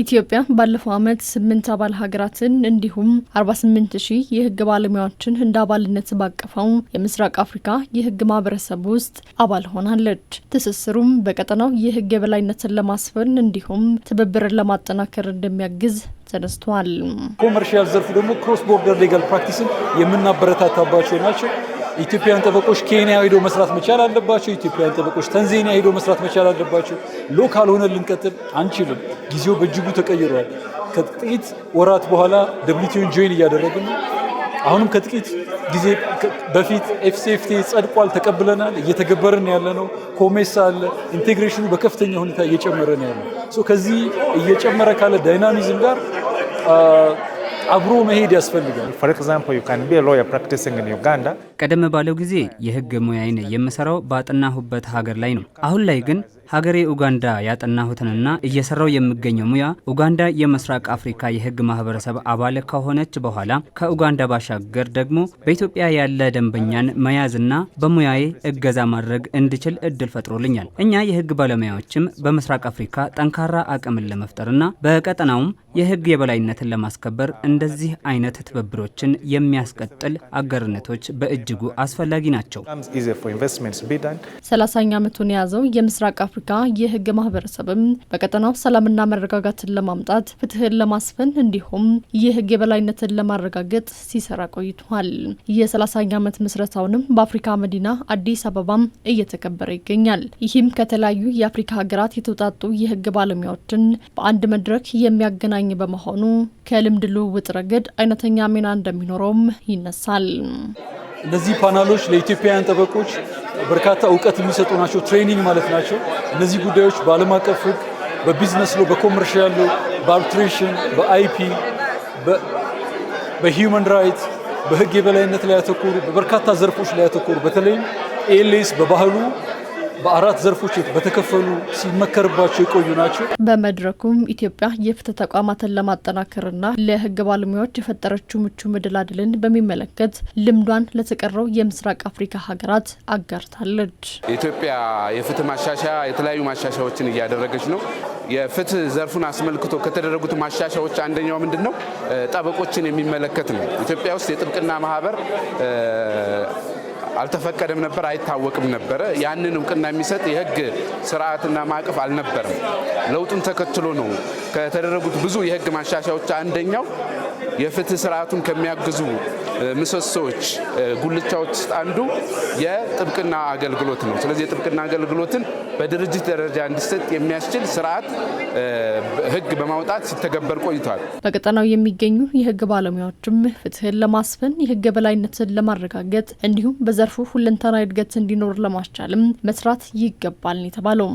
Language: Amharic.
ኢትዮጵያ ባለፈው ዓመት 8 አባል ሀገራትን እንዲሁም 48000 የህግ ባለሙያዎችን እንደ አባልነት ባቀፈው የምስራቅ አፍሪካ የህግ ማህበረሰብ ውስጥ አባል ሆናለች። ትስስሩም በቀጠናው የህግ የበላይነትን ለማስፈን እንዲሁም ትብብርን ለማጠናከር እንደሚያግዝ ተነስቷል። ኮመርሻል ዘርፉ ደግሞ ክሮስ ቦርደር ሌጋል ፕራክቲስን የምናበረታታባቸው ናቸው። ኢትዮጵያውያን ጠበቆች ኬንያ ሄዶ መስራት መቻል አለባቸው። ኢትዮጵያውያን ጠበቆች ታንዛኒያ ሄዶ መስራት መቻል አለባቸው። ሎካል ሆነ ልንቀጥል አንችልም። ጊዜው በእጅጉ ተቀይሯል። ከጥቂት ወራት በኋላ WTOን ጆይን እያደረግን ነው። አሁንም ከጥቂት ጊዜ በፊት ኤፍሲኤፍቲ ጸድቋል፣ ተቀብለናል፣ እየተገበርን ያለ ነው። ኮሜሳ አለ። ኢንቴግሬሽኑ በከፍተኛ ሁኔታ እየጨመረ ነው ያለው። ከዚህ እየጨመረ ካለ ዳይናሚዝም ጋር አብሮ መሄድ ያስፈልጋል። For example, you can be a lawyer practicing in Uganda. ቀደም ባለው ጊዜ የህግ ሙያዬን የምሰራው ባጠናሁበት ሀገር ላይ ነው። አሁን ላይ ግን ሀገሬ ኡጋንዳ ያጠናሁትንና እየሰራው የምገኘው ሙያ ኡጋንዳ የምስራቅ አፍሪካ የህግ ማህበረሰብ አባል ከሆነች በኋላ ከኡጋንዳ ባሻገር ደግሞ በኢትዮጵያ ያለ ደንበኛን መያዝና በሙያዬ እገዛ ማድረግ እንድችል እድል ፈጥሮልኛል። እኛ የህግ ባለሙያዎችም በምስራቅ አፍሪካ ጠንካራ አቅምን ለመፍጠርና በቀጠናውም የህግ የበላይነትን ለማስከበር እንደዚህ አይነት ትብብሮችን የሚያስቀጥል አጋርነቶች በእጅጉ አስፈላጊ ናቸው። 30ኛ ዓመቱን የያዘው የምስራቅ አፍሪካ የህግ ማህበረሰብም በቀጠናው ሰላምና መረጋጋትን ለማምጣት ፍትህን ለማስፈን እንዲሁም የህግ የበላይነትን ለማረጋገጥ ሲሰራ ቆይቷል። የ30ኛ ዓመት ምስረታውንም በአፍሪካ መዲና አዲስ አበባም እየተከበረ ይገኛል። ይህም ከተለያዩ የአፍሪካ ሀገራት የተውጣጡ የህግ ባለሙያዎችን በአንድ መድረክ የሚያገናኝ በመሆኑ ከልምድ ልውውጥ ረገድ አይነተኛ ሚና እንደሚኖረውም ይነሳል። እነዚህ ፓናሎች ለኢትዮጵያውያን ጠበቆች በርካታ እውቀት የሚሰጡ ናቸው። ትሬኒንግ ማለት ናቸው። እነዚህ ጉዳዮች በዓለም አቀፍ ህግ፣ በቢዝነስ ሎ፣ በኮመርሻል ሎ፣ በአርቢትሬሽን፣ በአይፒ፣ በሂውመን ራይት፣ በህግ የበላይነት ላይ ያተኮሩ በበርካታ ዘርፎች ላይ ያተኮሩ በተለይም ኤልኤስ በባህሉ በአራት ዘርፎች በተከፈሉ ሲመከርባቸው የቆዩ ናቸው። በመድረኩም ኢትዮጵያ የፍትህ ተቋማትን ለማጠናከርና ለህግ ባለሙያዎች የፈጠረችው ምቹ መደላድልን በሚመለከት ልምዷን ለተቀረው የምስራቅ አፍሪካ ሀገራት አጋርታለች። ኢትዮጵያ የፍትህ ማሻሻያ የተለያዩ ማሻሻያዎችን እያደረገች ነው። የፍትህ ዘርፉን አስመልክቶ ከተደረጉት ማሻሻያዎች አንደኛው ምንድነው? ጠበቆችን የሚመለከት ነው። ኢትዮጵያ ውስጥ የጥብቅና ማህበር አልተፈቀደም ነበር፣ አይታወቅም ነበረ። ያንን እውቅና የሚሰጥ የህግ ስርዓትና ማዕቀፍ አልነበረም። ለውጡን ተከትሎ ነው ከተደረጉት ብዙ የህግ ማሻሻያዎች አንደኛው የፍትህ ስርዓቱን ከሚያግዙ ምሰሶዎች ጉልቻዎች ውስጥ አንዱ የጥብቅና አገልግሎት ነው። ስለዚህ የጥብቅና አገልግሎትን በድርጅት ደረጃ እንዲሰጥ የሚያስችል ስርዓት ህግ በማውጣት ሲተገበር ቆይቷል። በቀጠናው የሚገኙ የህግ ባለሙያዎችም ፍትህን ለማስፈን የህግ የበላይነትን ለማረጋገጥ እንዲሁም በዘርፉ ሁለንተናዊ እድገት እንዲኖር ለማስቻልም መስራት ይገባል የተባለው